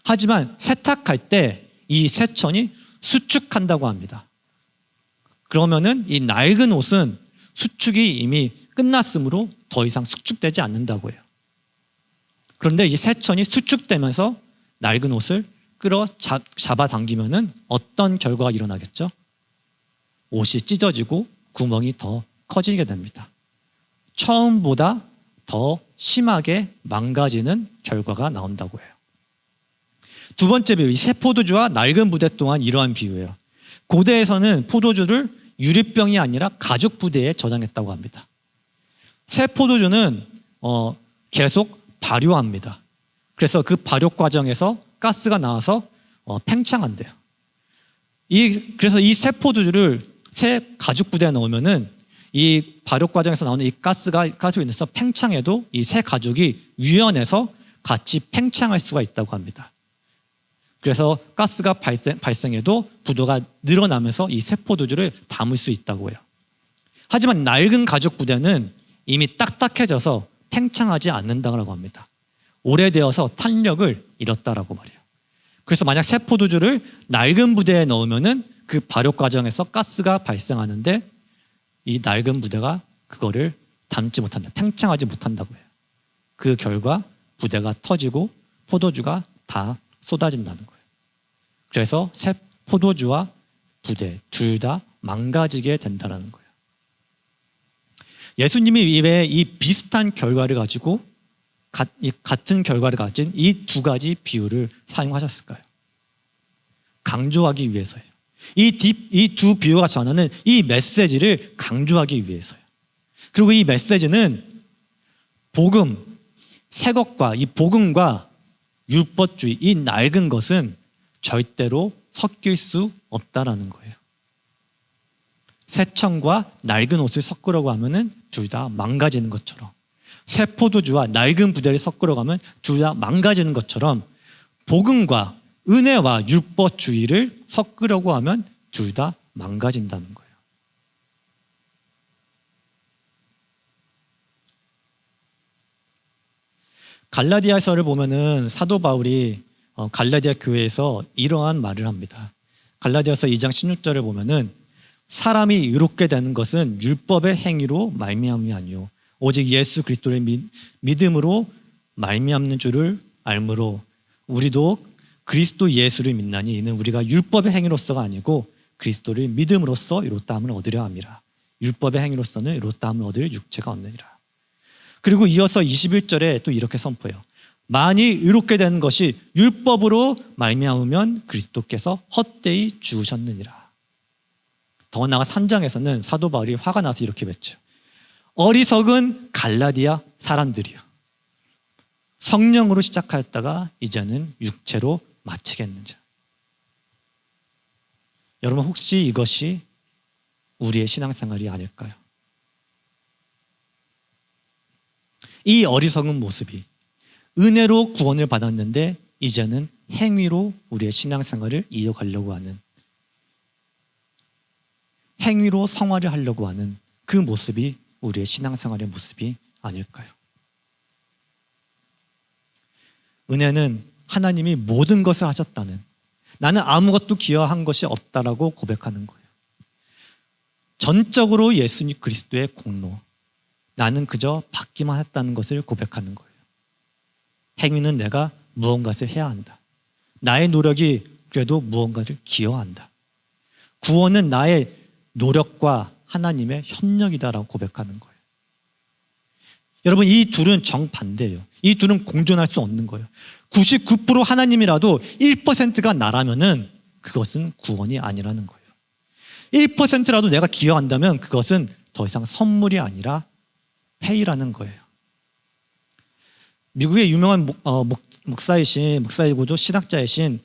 하지만 세탁할 때 이 새천이 수축한다고 합니다. 그러면은 이 낡은 옷은 수축이 이미 끝났으므로 더 이상 수축되지 않는다고 해요. 그런데 이 새천이 수축되면서 낡은 옷을 잡아당기면은 어떤 결과가 일어나겠죠? 옷이 찢어지고 구멍이 더 커지게 됩니다. 처음보다 더 심하게 망가지는 결과가 나온다고 해요. 두 번째 비유, 이 새 포도주와 낡은 부대 또한 이러한 비유예요. 고대에서는 포도주를 유리병이 아니라 가죽 부대에 저장했다고 합니다. 새 포도주는 계속 발효합니다. 그래서 그 발효 과정에서 가스가 나와서 팽창한대요. 그래서 이 새 포도주를 새 가죽 부대에 넣으면은 이 발효 과정에서 나오는 이 가스로 인해서 팽창해도 이 새 가죽이 유연해서 같이 팽창할 수가 있다고 합니다. 그래서 가스가 발생해도 부도가 늘어나면서 이 새 포도주를 담을 수 있다고 해요. 하지만 낡은 가죽 부대는 이미 딱딱해져서 팽창하지 않는다고 합니다. 오래되어서 탄력을 잃었다라고 말해요. 그래서 만약 새 포도주를 낡은 부대에 넣으면은 그 발효 과정에서 가스가 발생하는데 이 낡은 부대가 그거를 담지 못한다, 팽창하지 못한다고 해요. 그 결과 부대가 터지고 포도주가 다 쏟아진다는 거예요. 그래서 새 포도주와 부대 둘 다 망가지게 된다는 거예요. 예수님이 왜 이 비슷한 결과를 가지고 같은 결과를 가진 이 두 가지 비유를 사용하셨을까요? 강조하기 위해서예요. 이 두 비유가 전하는 이 메시지를 강조하기 위해서예요. 그리고 이 메시지는 복음, 새 것과 이 복음과 율법주의, 이 낡은 것은 절대로 섞일 수 없다라는 거예요. 새천과 낡은 옷을 섞으려고 하면은 둘 다 망가지는 것처럼, 새 포도주와 낡은 부대를 섞으려고 하면 둘 다 망가지는 것처럼, 복음과 은혜와 율법주의를 섞으려고 하면 둘 다 망가진다는 거예요. 갈라디아서를 보면은 사도 바울이 갈라디아 교회에서 이러한 말을 합니다. 갈라디아서 2장 16절을 보면은 사람이 의롭게 되는 것은 율법의 행위로 말미암음이 아니요 오직 예수 그리스도의 믿음으로 말미암는 줄을 알므로 우리도 그리스도 예수를 믿나니 이는 우리가 율법의 행위로서가 아니고 그리스도를 믿음으로써 이롭다함을 얻으려 함이라. 율법의 행위로서는 이롭다함을 얻을 육체가 없느니라. 그리고 이어서 21절에 또 이렇게 선포해요. 만일 의롭게 되는 것이 율법으로 말미암으면 그리스도께서 헛되이 죽으셨느니라. 더 나아가 3장에서는 사도 바울이 화가 나서 이렇게 뱉죠. 어리석은 갈라디아 사람들이요. 성령으로 시작하였다가 이제는 육체로 마치겠는지. 여러분 혹시 이것이 우리의 신앙생활이 아닐까요? 이 어리석은 모습이 은혜로 구원을 받았는데 이제는 행위로 우리의 신앙생활을 이어가려고 하는, 행위로 성화를 하려고 하는 그 모습이 우리의 신앙생활의 모습이 아닐까요? 은혜는 하나님이 모든 것을 하셨다는, 나는 아무것도 기여한 것이 없다라고 고백하는 거예요. 전적으로 예수님 그리스도의 공로, 나는 그저 받기만 했다는 것을 고백하는 거예요. 행위는 내가 무언가를 해야 한다. 나의 노력이 그래도 무언가를 기여한다. 구원은 나의 노력과 하나님의 협력이다라고 고백하는 거예요. 여러분 이 둘은 정반대예요. 이 둘은 공존할 수 없는 거예요. 99% 하나님이라도 1%가 나라면은 그것은 구원이 아니라는 거예요. 1%라도 내가 기여한다면 그것은 더 이상 선물이 아니라 페이라는 거예요. 미국의 유명한 목사이고도 신학자이신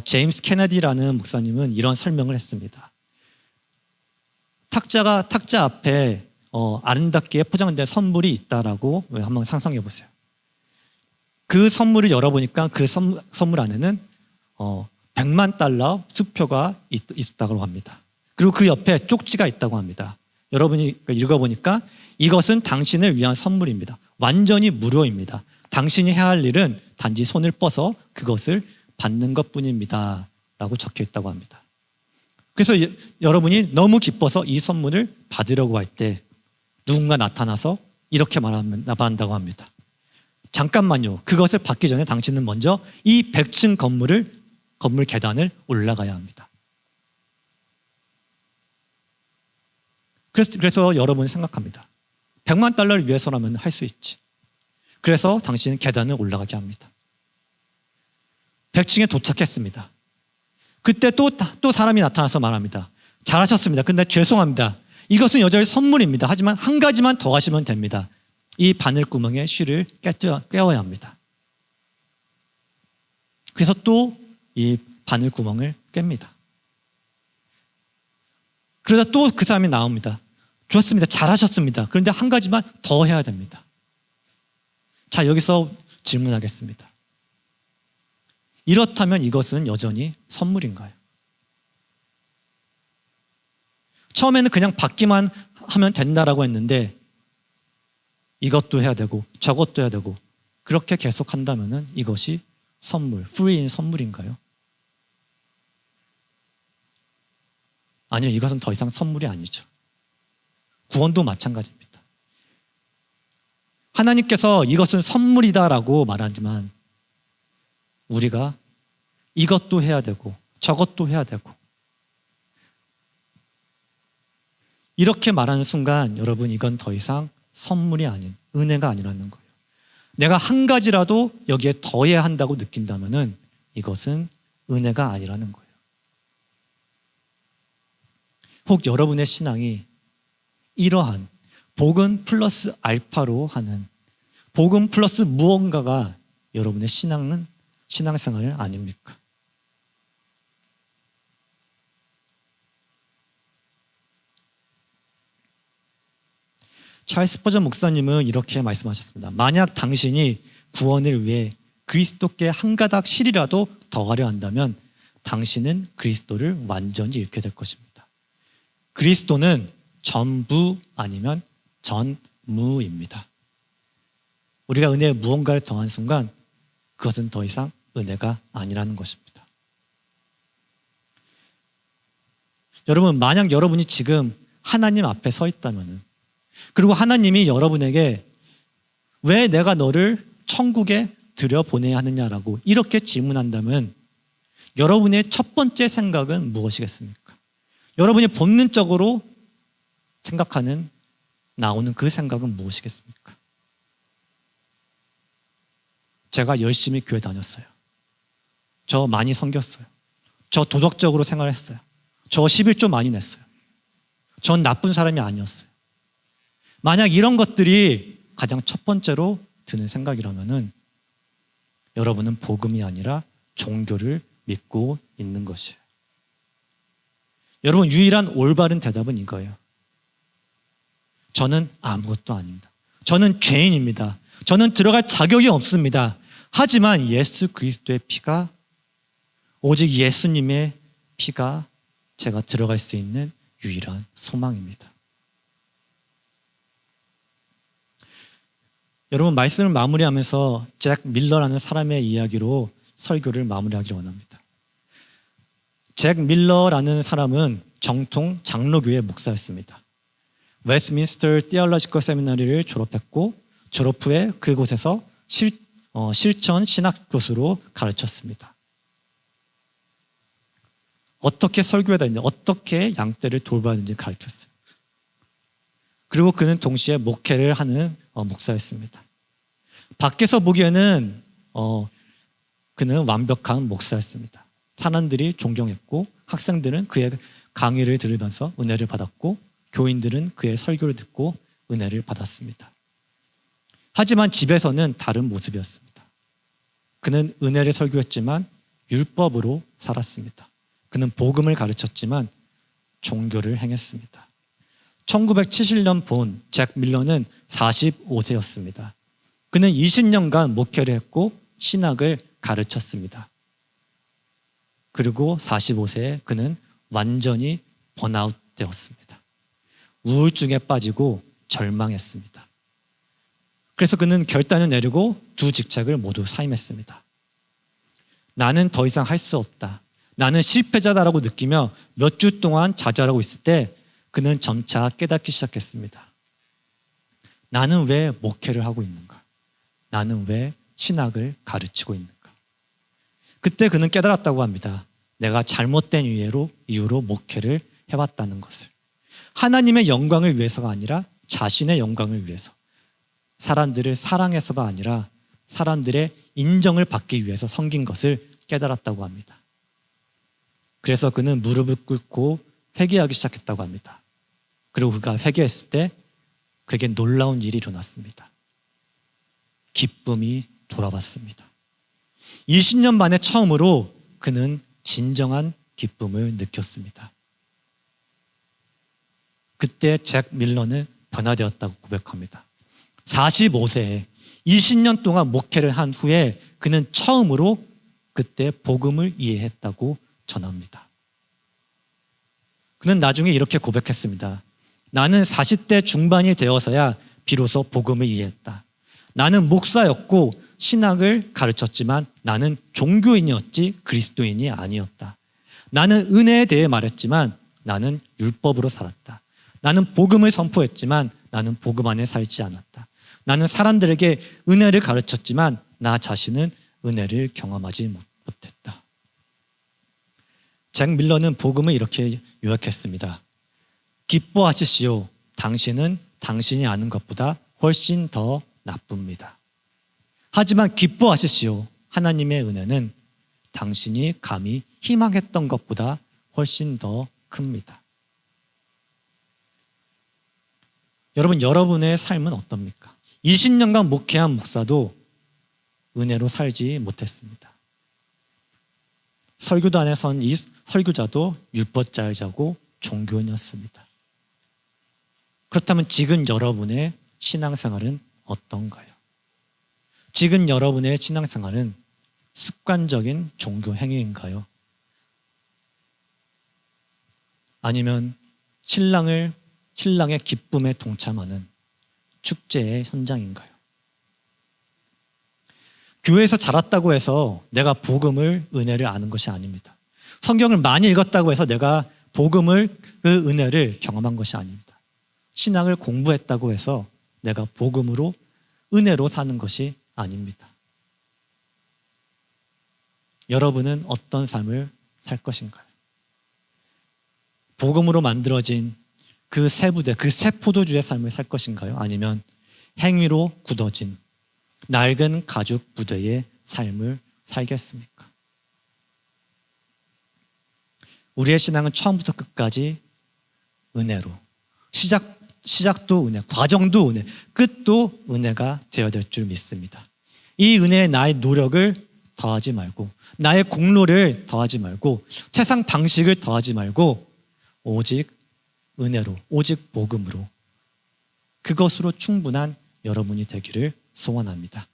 제임스 케네디라는 목사님은 이런 설명을 했습니다. 탁자 앞에 아름답게 포장된 선물이 있다라고 한번 상상해 보세요. 그 선물을 열어보니까 그 선물 안에는 100만 달러 수표가 있다고 합니다. 그리고 그 옆에 쪽지가 있다고 합니다. 여러분이 읽어보니까 이것은 당신을 위한 선물입니다. 완전히 무료입니다. 당신이 해야 할 일은 단지 손을 뻗어 그것을 받는 것뿐입니다. 라고 적혀 있다고 합니다. 그래서 여러분이 너무 기뻐서 이 선물을 받으려고 할 때 누군가 나타나서 이렇게 말한다고 합니다. 잠깐만요. 그것을 받기 전에 당신은 먼저 이 100층 건물 계단을 올라가야 합니다. 그래서 여러분이 생각합니다. 100만 달러를 위해서라면 할 수 있지. 그래서 당신은 계단을 올라가게 합니다. 100층에 도착했습니다. 그때 또 사람이 나타나서 말합니다. 잘하셨습니다. 근데 죄송합니다. 이것은 여전히 선물입니다. 하지만 한 가지만 더 하시면 됩니다. 이 바늘구멍에 실을 꿰어야 합니다. 그래서 또 이 바늘구멍을 깹니다. 그러다 또 그 사람이 나옵니다. 좋습니다. 잘하셨습니다. 그런데 한 가지만 더 해야 됩니다. 자, 여기서 질문하겠습니다. 이렇다면 이것은 여전히 선물인가요? 처음에는 그냥 받기만 하면 된다라고 했는데 이것도 해야 되고 저것도 해야 되고 그렇게 계속 한다면 이것이 선물, 프리인 선물인가요? 아니요, 이것은 더 이상 선물이 아니죠. 구원도 마찬가지입니다. 하나님께서 이것은 선물이다라고 말하지만 우리가 이것도 해야 되고 저것도 해야 되고 이렇게 말하는 순간 여러분 이건 더 이상 선물이 아닌 은혜가 아니라는 거예요. 내가 한 가지라도 여기에 더해야 한다고 느낀다면 이것은 은혜가 아니라는 거예요. 혹 여러분의 신앙이 이러한 복음 플러스 알파로 하는 복음 플러스 무언가가 여러분의 신앙생활 아닙니까? 찰스 스퍼전 목사님은 이렇게 말씀하셨습니다. 만약 당신이 구원을 위해 그리스도께 한 가닥 실이라도 더하려 한다면 당신은 그리스도를 완전히 잃게 될 것입니다. 그리스도는 전부 아니면 전무입니다. 우리가 은혜에 무언가를 더한 순간 그것은 더 이상 은혜가 아니라는 것입니다. 여러분, 만약 여러분이 지금 하나님 앞에 서 있다면 그리고 하나님이 여러분에게 왜 내가 너를 천국에 들여보내야 하느냐라고 이렇게 질문한다면 여러분의 첫 번째 생각은 무엇이겠습니까? 여러분이 본능적으로 나오는 그 생각은 무엇이겠습니까? 제가 열심히 교회 다녔어요. 저 많이 섬겼어요. 저 도덕적으로 생활했어요. 저 11조 많이 냈어요. 전 나쁜 사람이 아니었어요. 만약 이런 것들이 가장 첫 번째로 드는 생각이라면은 여러분은 복음이 아니라 종교를 믿고 있는 것이에요. 여러분, 유일한 올바른 대답은 이거예요. 저는 아무것도 아닙니다. 저는 죄인입니다. 저는 들어갈 자격이 없습니다. 하지만 예수 그리스도의 피가, 오직 예수님의 피가 제가 들어갈 수 있는 유일한 소망입니다. 여러분, 말씀을 마무리하면서 잭 밀러라는 사람의 이야기로 설교를 마무리하기 원합니다. 잭 밀러라는 사람은 정통 장로교회 목사였습니다. 웨스트민스터 티올로지컬 세미나리를 졸업했고 졸업 후에 그곳에서 실천 신학 교수로 가르쳤습니다. 어떻게 설교해야 되는지, 어떻게 양떼를 돌봐야 되는지 가르쳤어요. 그리고 그는 동시에 목회를 하는 목사였습니다. 밖에서 보기에는 그는 완벽한 목사였습니다. 사람들이 존경했고 학생들은 그의 강의를 들으면서 은혜를 받았고 교인들은 그의 설교를 듣고 은혜를 받았습니다. 하지만 집에서는 다른 모습이었습니다. 그는 은혜를 설교했지만 율법으로 살았습니다. 그는 복음을 가르쳤지만 종교를 행했습니다. 1970년 본 잭 밀러는 45세였습니다. 그는 20년간 목회를 했고 신학을 가르쳤습니다. 그리고 45세에 그는 완전히 번아웃 되었습니다. 우울증에 빠지고 절망했습니다. 그래서 그는 결단을 내리고 두 직책을 모두 사임했습니다. 나는 더 이상 할 수 없다. 나는 실패자다라고 느끼며 몇 주 동안 좌절하고 있을 때 그는 점차 깨닫기 시작했습니다. 나는 왜 목회를 하고 있는가? 나는 왜 신학을 가르치고 있는가? 그때 그는 깨달았다고 합니다. 내가 잘못된 이유로 목회를 해왔다는 것을. 하나님의 영광을 위해서가 아니라 자신의 영광을 위해서, 사람들을 사랑해서가 아니라 사람들의 인정을 받기 위해서 섬긴 것을 깨달았다고 합니다. 그래서 그는 무릎을 꿇고 회개하기 시작했다고 합니다. 그리고 그가 회개했을 때 그에게 놀라운 일이 일어났습니다. 기쁨이 돌아왔습니다. 20년 만에 처음으로 그는 진정한 기쁨을 느꼈습니다. 그때 잭 밀러는 변화되었다고 고백합니다. 45세에 20년 동안 목회를 한 후에 그는 처음으로 그때 복음을 이해했다고 전합니다. 그는 나중에 이렇게 고백했습니다. 나는 40대 중반이 되어서야 비로소 복음을 이해했다. 나는 목사였고 신학을 가르쳤지만 나는 종교인이었지 그리스도인이 아니었다. 나는 은혜에 대해 말했지만 나는 율법으로 살았다. 나는 복음을 선포했지만 나는 복음 안에 살지 않았다. 나는 사람들에게 은혜를 가르쳤지만 나 자신은 은혜를 경험하지 못했다. 잭 밀러는 복음을 이렇게 요약했습니다. 기뻐하십시오. 당신은 당신이 아는 것보다 훨씬 더 나쁩니다. 하지만 기뻐하십시오. 하나님의 은혜는 당신이 감히 희망했던 것보다 훨씬 더 큽니다. 여러분, 여러분의 삶은 어떻습니까? 20년간 목회한 목사도 은혜로 살지 못했습니다. 설교단에 선 이 설교자도 율법자이자고 종교인이었습니다. 그렇다면 지금 여러분의 신앙생활은 어떤가요? 지금 여러분의 신앙생활은 습관적인 종교 행위인가요? 아니면 신랑의 기쁨에 동참하는 축제의 현장인가요? 교회에서 자랐다고 해서 내가 복음을, 은혜를 아는 것이 아닙니다. 성경을 많이 읽었다고 해서 내가 복음을, 그 은혜를 경험한 것이 아닙니다. 신앙을 공부했다고 해서 내가 복음으로, 은혜로 사는 것이 아닙니다. 여러분은 어떤 삶을 살 것인가요? 복음으로 만들어진 그 새 부대, 그 새 포도주의 삶을 살 것인가요? 아니면 행위로 굳어진 낡은 가죽 부대의 삶을 살겠습니까? 우리의 신앙은 처음부터 끝까지 은혜로, 시작도 은혜, 과정도 은혜, 끝도 은혜가 되어야 될 줄 믿습니다. 이 은혜에 나의 노력을 더하지 말고, 나의 공로를 더하지 말고, 세상 방식을 더하지 말고, 오직 은혜로, 오직 복음으로, 그것으로 충분한 여러분이 되기를 소원합니다.